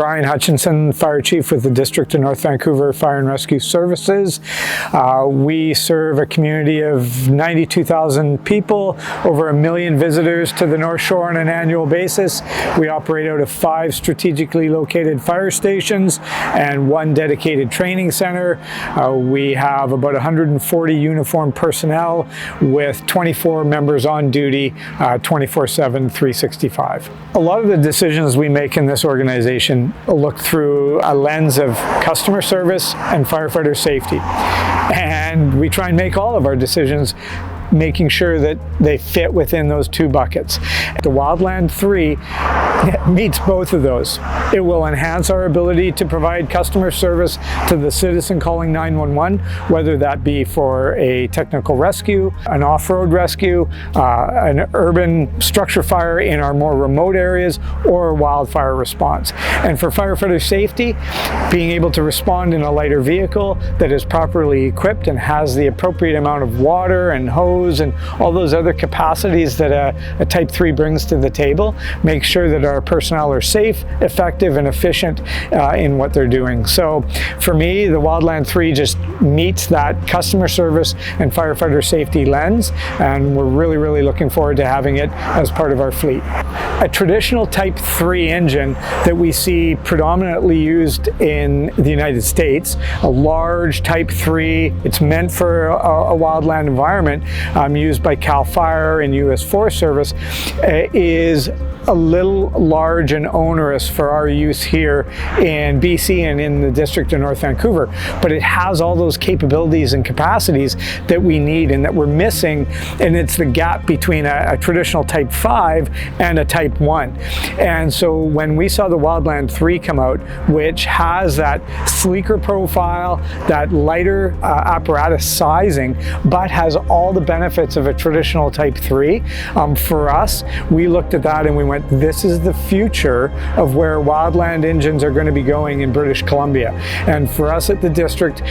Brian Hutchinson, Fire Chief with the District of North Vancouver Fire and Rescue Services. We serve a community of 92,000 people, over 1 million visitors to the North Shore on an annual basis. We operate out of 5 strategically located fire stations and 1 dedicated training center. We have about 140 uniformed personnel with 24 members on duty 24/7, 365. A lot of the decisions we make in this organization look through a lens of customer service and firefighter safety. And we try and make all of our decisions making sure that they fit within those 2 buckets. The Wildland 3 meets both of those. It will enhance our ability to provide customer service to the citizen calling 911, whether that be for a technical rescue, an off-road rescue, an urban structure fire in our more remote areas, or wildfire response. And for firefighter safety, being able to respond in a lighter vehicle that is properly equipped and has the appropriate amount of water and hose and all those other capacities that a Type 3 brings to the table, make sure that our personnel are safe, effective, and efficient in what they're doing. So for me, the Wildland 3 just meets that customer service and firefighter safety lens, and we're really looking forward to having it as part of our fleet. A traditional Type 3 engine that we see predominantly used in the United States, a large Type 3, it's meant for a wildland environment, used by CAL FIRE and US Forest Service, is a little large and onerous for our use here in BC and in the District of North Vancouver, but it has all those capabilities and capacities that we need and that we're missing, and it's the gap between a traditional Type 5 and a Type 1. And so when we saw the Wildland 3 come out, which has that sleeker profile, that lighter apparatus sizing, but has all the benefits of a traditional Type 3, for us, we looked at that and we went, this is the future of where wildland engines are going to be going in British Columbia. And for us at the district,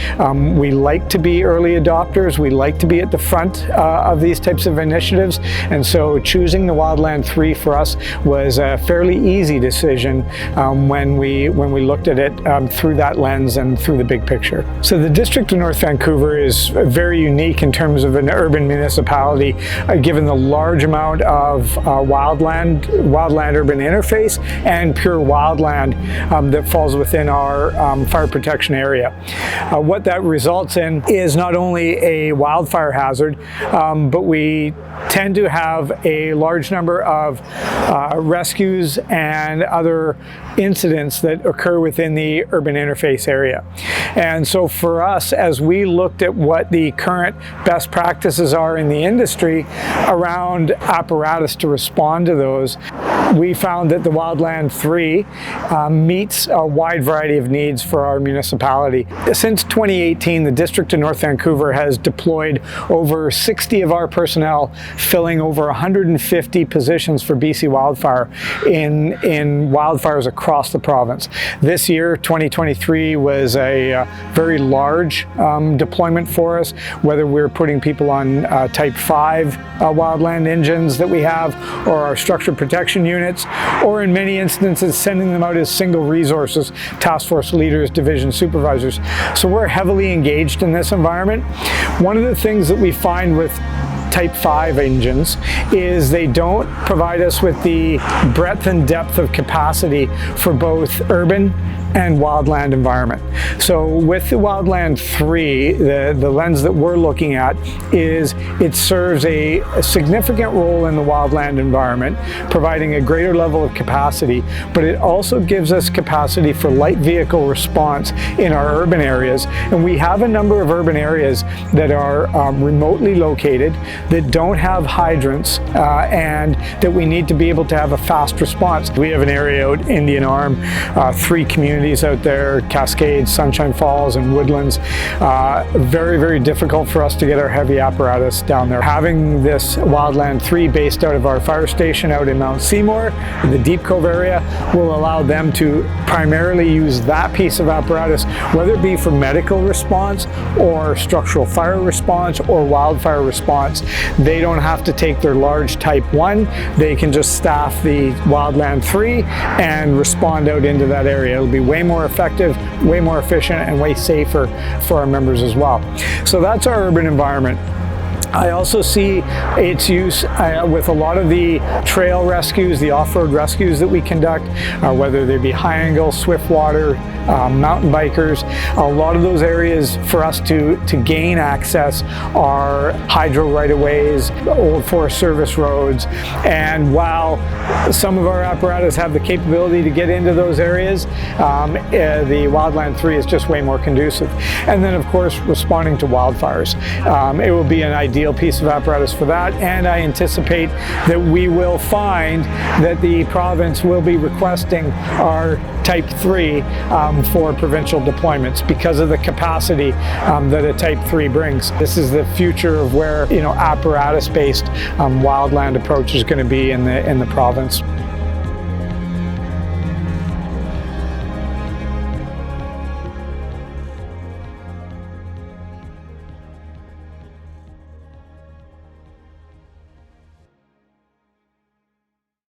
we like to be early adopters. We like to be at the front of these types of initiatives. And so choosing the Wildland 3 for us was a fairly easy decision when we looked at it through that lens and through the big picture. So the District of North Vancouver is very unique in terms of an urban municipality, given the large amount of wildland-urban interface and pure wildland that falls within our fire protection area. What that results in is not only a wildfire hazard, but we tend to have a large number of rescues and other incidents that occur within the urban interface area. And so for us, as we looked at what the current best practices are in the industry around apparatus to respond to those, we found that the Wildland 3 meets a wide variety of needs for our municipality. Since 2018, the District of North Vancouver has deployed over 60 of our personnel, filling over 150 positions for BC Wildfire in wildfires across the province. This year, 2023, was a very large deployment for us, whether we're putting people on Type 5 wildland engines that we have, or our structured protection units, or in many instances sending them out as single resources, task force leaders, division supervisors. So we're heavily engaged in this environment. One of the things that we find with Type 5 engines is they don't provide us with the breadth and depth of capacity for both urban and wildland environment. So with the Wildland 3, the lens that we're looking at is it serves a significant role in the wildland environment, providing a greater level of capacity, but it also gives us capacity for light vehicle response in our urban areas. And we have a number of urban areas that are remotely located, that don't have hydrants, and that we need to be able to have a fast response. We have an area out Indian Arm, 3 communities out there, Cascades, Sunshine Falls, and Woodlands. Very difficult for us to get our heavy apparatus down there. Having this Wildland 3 based out of our fire station out in Mount Seymour, in the Deep Cove area, will allow them to primarily use that piece of apparatus, whether it be for medical response or structural fire response or wildfire response, they don't have to take their large Type 1. They can just staff the Wildland 3 and respond out into that area. It'll be way more effective, way more efficient, and way safer for our members as well. So that's our urban environment. I also see its use with a lot of the trail rescues, the off-road rescues that we conduct, whether they be high angle, swift water, mountain bikers. A lot of those areas for us to gain access are hydro right-of-ways, old Forest Service roads, and while some of our apparatus have the capability to get into those areas, the Wildland 3 is just way more conducive. And then of course responding to wildfires. It will be an ideal piece of apparatus for that, and I anticipate that we will find that the province will be requesting our Type 3 for provincial deployments because of the capacity that a Type 3 brings. This is the future of where, apparatus-based wildland approach is going to be in the province.